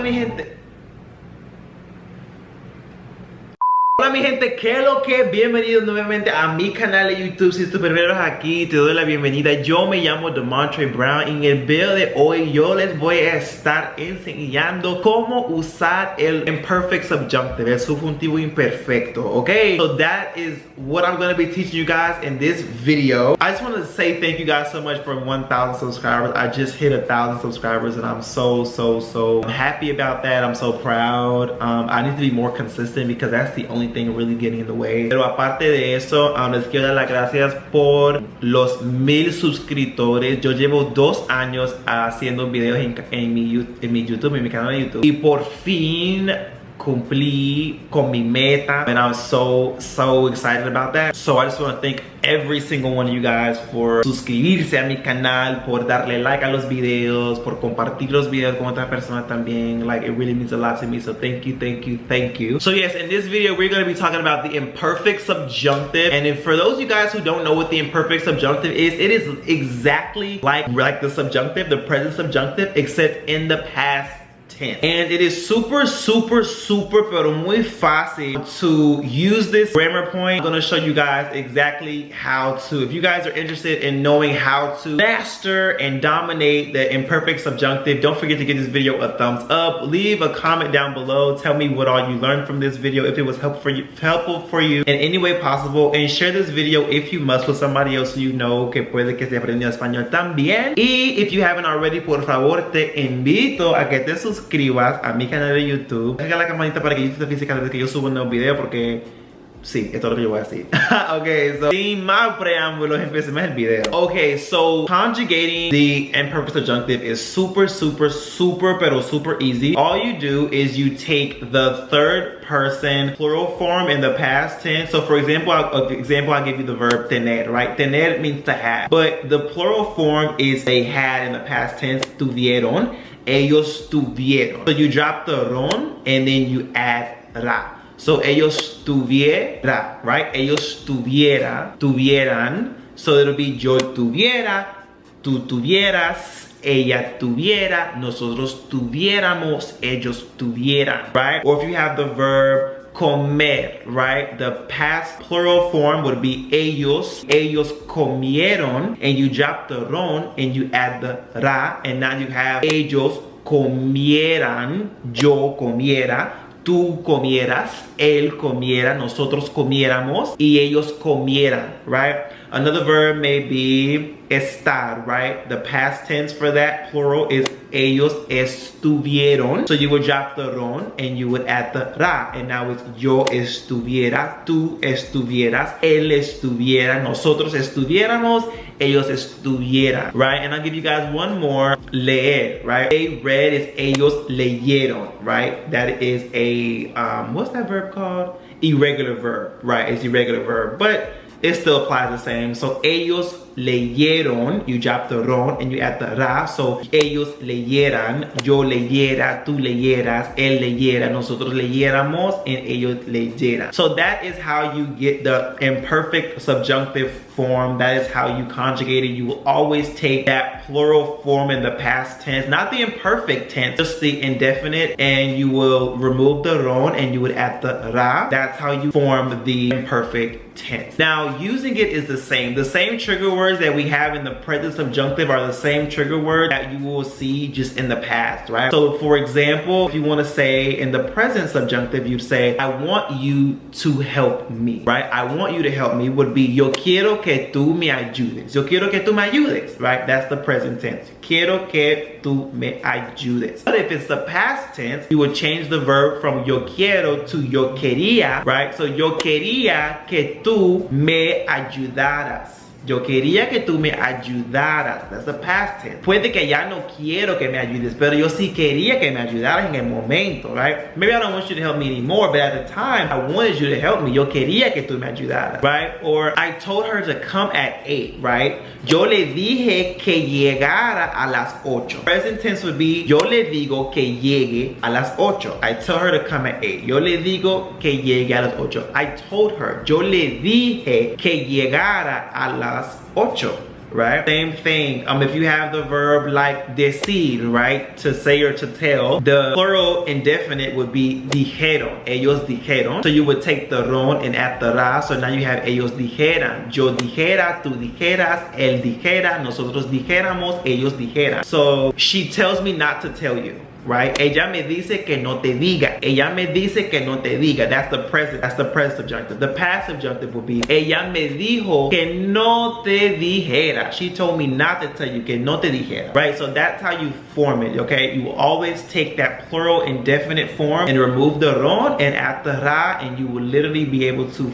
mi gente. Hola mi gente, ¿qué es lo que? Bienvenidos nuevamente a mi canal de YouTube. Si es tu primero aquí, te doy la bienvenida. Yo me llamo Demontre Brown y en el video de hoy yo les voy a estar enseñando cómo usar el imperfect subjunctive, el subjuntivo imperfecto, okay? So that is what I'm going to be teaching you guys in this video. I just want to say thank you guys so much for 1,000 subscribers. I just hit 1,000 subscribers and I'm so happy about that. I'm so proud. I need to be more consistent because that's the only thing really getting in the way. Pero aparte de eso, les quiero dar las gracias por los 1000 suscriptores. Yo llevo 2 años haciendo videos en mi YouTube, en mi canal de YouTube. Y por fin cumplí con mi meta. And I'm so excited about that. So I just want to thank every single one of you guys for suscribirse a mi canal, por darle like a los videos, por compartir los videos con otras personas también. Like, it really means a lot to me. So thank you. So yes, in this video we're going to be talking about the imperfect subjunctive. And if for those of you guys who don't know what the imperfect subjunctive is, it is exactly like the subjunctive, the present subjunctive, except in the past tense. And it is super pero muy fácil to use this grammar point. I'm gonna show you guys exactly how to, if you guys are interested in knowing how to master and dominate the imperfect subjunctive, don't forget to give this video a thumbs up. Leave a comment down below. Tell me what all you learned from this video, if it was helpful for you in any way possible. And share this video if you must with somebody else who you know que puede que esté aprendiendo español también. Y if you haven't already, por favor, te invito a que te suscribas a mi canal de YouTube. Deja la campanita para que YouTube te avise cada vez que yo subo un nuevo video, porque sí, esto es lo que yo voy a decir. Okay, so sin más preámbulos, empecemos el video. Okay, so conjugating the imperfect subjunctive is super pero super easy. All you do is you take the third person plural form in the past tense. So for example, I'll give you the verb tener, right? Tener means to have, but the plural form is they had in the past tense, tuvieron. Ellos tuvieron. So you drop the ron and then you add ra. So ellos tuviera, right? Ellos tuvieran. So it'll be yo tuviera, tú tuvieras, ella tuviera, nosotros tuviéramos, ellos tuvieran, right? Or if you have the verb comer, right? The past plural form would be ellos comieron, and you drop the ron and you add the ra, and now you have ellos comieran, yo comiera, tú comieras, él comiera, nosotros comiéramos, y ellos comieran, right? Another verb may be estar, right? The past tense for that plural is ellos estuvieron. So you would drop the ron and you would add the ra, and now it's yo estuviera, tú estuvieras, él estuviera, nosotros estuviéramos, ellos estuvieran, right? And I'll give you guys one more. Leer, right? A read is ellos leyeron, right? That is a what's that verb called? Irregular verb, right? It's irregular verb, but it still applies the same. So ellos leyeron, you drop the ron and you add the ra. So ellos leyeran, yo leyera, tú leyeras, él leyera, nosotros leyéramos, and ellos leyeran. So that is how you get the imperfect subjunctive form. That is how you conjugate it. You will always take that plural form in the past tense, not the imperfect tense, just the indefinite, and you will remove the ron and you would add the ra. That's how you form the imperfect tense. Now, using it is the same. The same trigger words that we have in the present subjunctive are the same trigger word that you will see just in the past, right? So for example, if you want to say in the present subjunctive, you say, I want you to help me, right? I want you to help me would be yo quiero que tú me ayudes. Yo quiero que tú me ayudes, right? That's the present tense. Quiero que tú me ayudes. But if it's the past tense, you would change the verb from yo quiero to yo quería, right? So yo quería que tú me ayudaras. Yo quería que tú me ayudaras. That's the past tense. Puede que ya no quiero que me ayudes, pero yo sí quería que me ayudaras en el momento, right? Maybe I don't want you to help me anymore, but at the time, I wanted you to help me. Yo quería que tú me ayudaras, right? Or I told her to come at 8, right? Yo le dije que llegara a las 8. Present tense would be, yo le digo que llegue a las 8. I tell her to come at 8. Yo le digo que llegue a las 8. I told her. Yo le dije que llegara a las 8. right? Same thing. If you have the verb like decir, right? To say or to tell, the plural indefinite would be dijeron. Ellos dijeron. So you would take the ron and add the ra. So now you have ellos dijeran. Yo dijera, tú dijeras, él dijera, nosotros dijéramos, ellos dijeran. So she tells me not to tell you. Right? Ella me dice que no te diga. Ella me dice que no te diga. That's the present. That's the present subjunctive. The past subjunctive would be ella me dijo que no te dijera. She told me not to tell you que no te dijera. Right? So that's how you form it. Okay? You will always take that plural indefinite form and remove the ron and add the ra, and you will literally be able to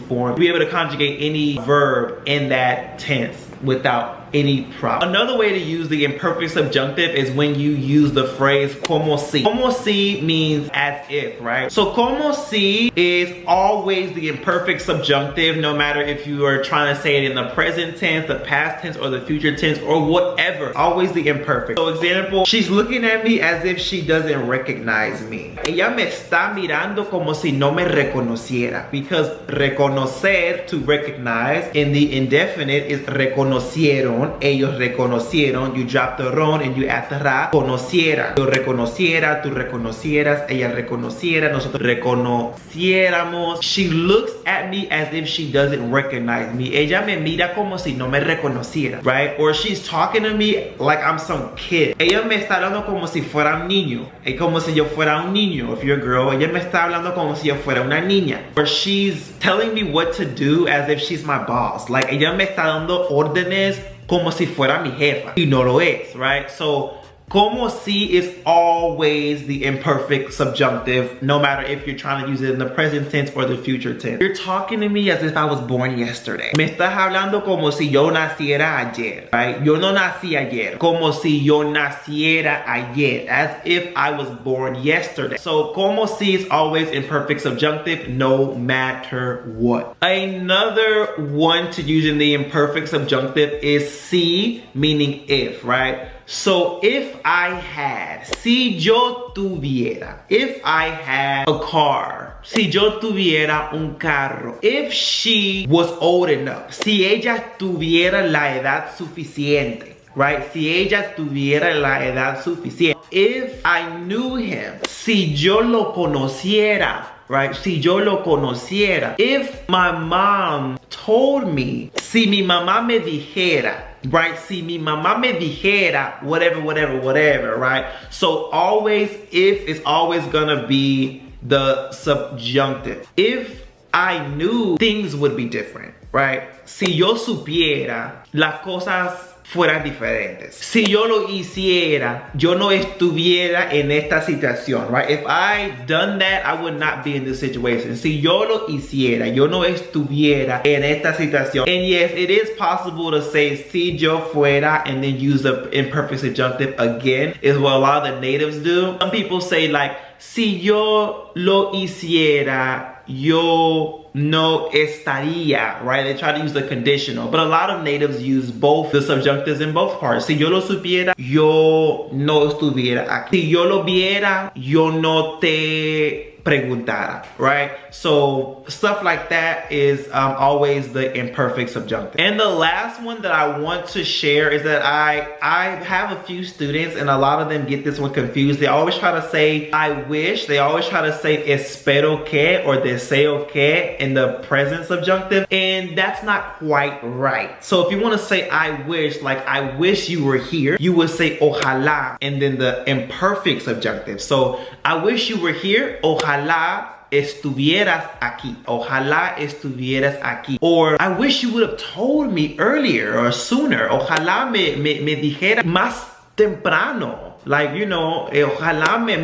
conjugate any verb in that tense without any problem. Another way to use the imperfect subjunctive is when you use the phrase como si. Como si means as if, right? So como si is always the imperfect subjunctive, no matter if you are trying to say it in the present tense, the past tense, or the future tense, or whatever. Always the imperfect. So example, she's looking at me as if she doesn't recognize me. Ella me está mirando como si no me reconociera, because reconocer, to recognize, in the indefinite is reconocieron. Ellos reconocieron. You drop the ron and you add the ra. Conociera. Yo reconociera, tú reconocieras, ella reconociera, nosotros reconociéramos. She looks at me as if she doesn't recognize me. Ella me mira como si no me reconociera, right? Or she's talking to me like I'm some kid. Ella me está hablando como si fuera un niño. Es como si yo fuera un niño. If you're a girl, ella me está hablando como si yo fuera una niña. Or she's telling me what to do as if she's my boss. Like ella me está dando órdenes como si fuera mi jefa. Y no lo es, right? So, como si is always the imperfect subjunctive, no matter if you're trying to use it in the present tense or the future tense. You're talking to me as if I was born yesterday. Me estás hablando como si yo naciera ayer, right? Yo no nací ayer. Como si yo naciera ayer. As if I was born yesterday. So, como si is always imperfect subjunctive, no matter what. Another one to use in the imperfect subjunctive is si, meaning if, right? So if I had, si yo tuviera, if I had a car, si yo tuviera un carro, if she was old enough, si ella tuviera la edad suficiente, right? Si ella tuviera la edad suficiente. If I knew him, si yo lo conociera, right? Si yo lo conociera. If my mom told me, si mi mamá me dijera, right? Si mi mamá me dijera, whatever, right? So always, if is always gonna be the subjunctive. If I knew, things would be different, right? Si yo supiera, las cosas fueran diferentes. Si yo lo hiciera, yo no estuviera en esta situación, right? If I done that, I would not be in this situation. Si yo lo hiciera, yo no estuviera en esta situación. And yes, it is possible to say si yo fuera and then use the imperfect subjunctive again, is what a lot of the natives do. Some people say like, si yo lo hiciera, yo no estaría, right? They try to use the conditional, but a lot of natives use both the subjunctives in both parts. Si yo lo supiera, yo no estuviera aquí. Si yo lo viera, yo no te preguntara, right? So stuff like that is always the imperfect subjunctive. And the last one that I want to share is that I have a few students and a lot of them get this one confused. They always try to say I wish. They always try to say espero que or deseo que in the present subjunctive, and that's not quite right. So if you want to say I wish, like I wish you were here, you would say ojalá and then the imperfect subjunctive. So I wish you were here, ojalá estuvieras aquí. Ojalá estuvieras aquí. Or I wish you would have told me earlier or sooner. Ojalá me dijera más temprano. Like, you know, ojalá me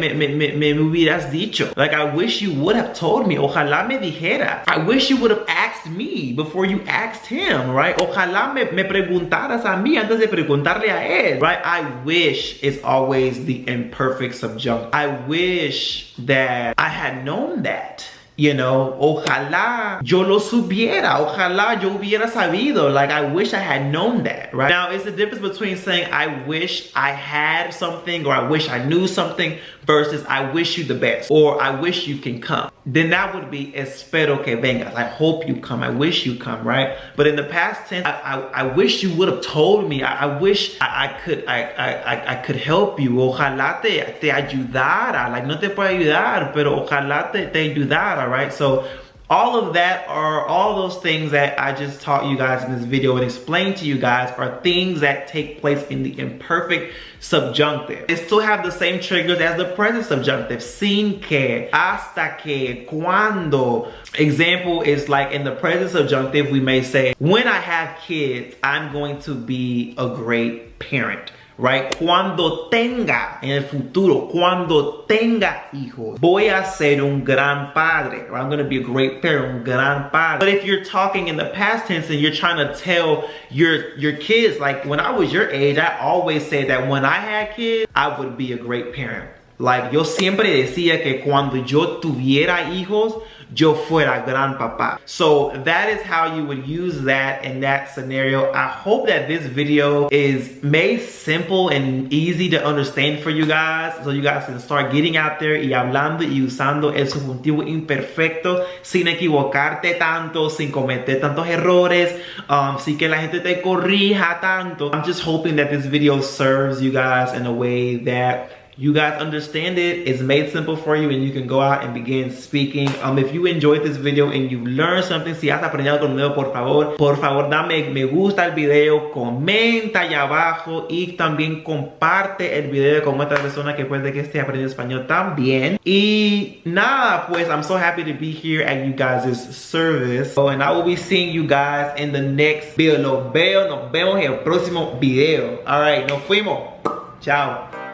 hubieras dicho. Like, I wish you would have told me. Ojalá me dijera. I wish you would have asked me before you asked him, right? Ojalá me preguntaras a mí antes de preguntarle a él, right? I wish is always the imperfect subjunctive. I wish that I had known that. You know, ojalá yo lo supiera, ojalá yo hubiera sabido. Like, I wish I had known that, right? Now, it's the difference between saying I wish I had something or I wish I knew something versus I wish you the best or I wish you can come. then that would be espero que vengas. I hope you come. I wish you come, right? But in the past tense, I wish you would have told me. I wish I could help you. Ojalá te ayudara. Like, no te puedo ayudar, pero ojalá te ayudara, right? So all of that are all those things that I just taught you guys in this video and explained to you guys are things that take place in the imperfect subjunctive. They still have the same triggers as the present subjunctive. Sin que, hasta que, cuando. Example is like in the present subjunctive, we may say, when I have kids, I'm going to be a great parent. Right? Cuando tenga, en el futuro, cuando tenga hijos, voy a ser un gran padre. Or I'm going to be a great parent, un gran padre. But if you're talking in the past tense and you're trying to tell your kids, like when I was your age, I always said that when I had kids, I would be a great parent. Like, yo siempre decía que cuando yo tuviera hijos, yo fuera gran papá. So that is how you would use that in that scenario. I hope that this video is made simple and easy to understand for you guys, so you guys can start getting out there y hablando y usando el subjuntivo imperfecto sin equivocarte tanto, sin cometer tantos errores, sin que la gente te corrija tanto. I'm just hoping that this video serves you guys in a way that you guys understand it, it's made simple for you, and you can go out and begin speaking. If you enjoyed this video and you learned something, si has aprendido algo nuevo, por favor dame me gusta al video, comenta allá abajo y también comparte el video con otra persona que puede que esté aprendiendo español también. Y nada, pues I'm so happy to be here at you guys' service. And I will be seeing you guys in the next video. Nos vemos en el próximo video. Alright, nos fuimos. Chao.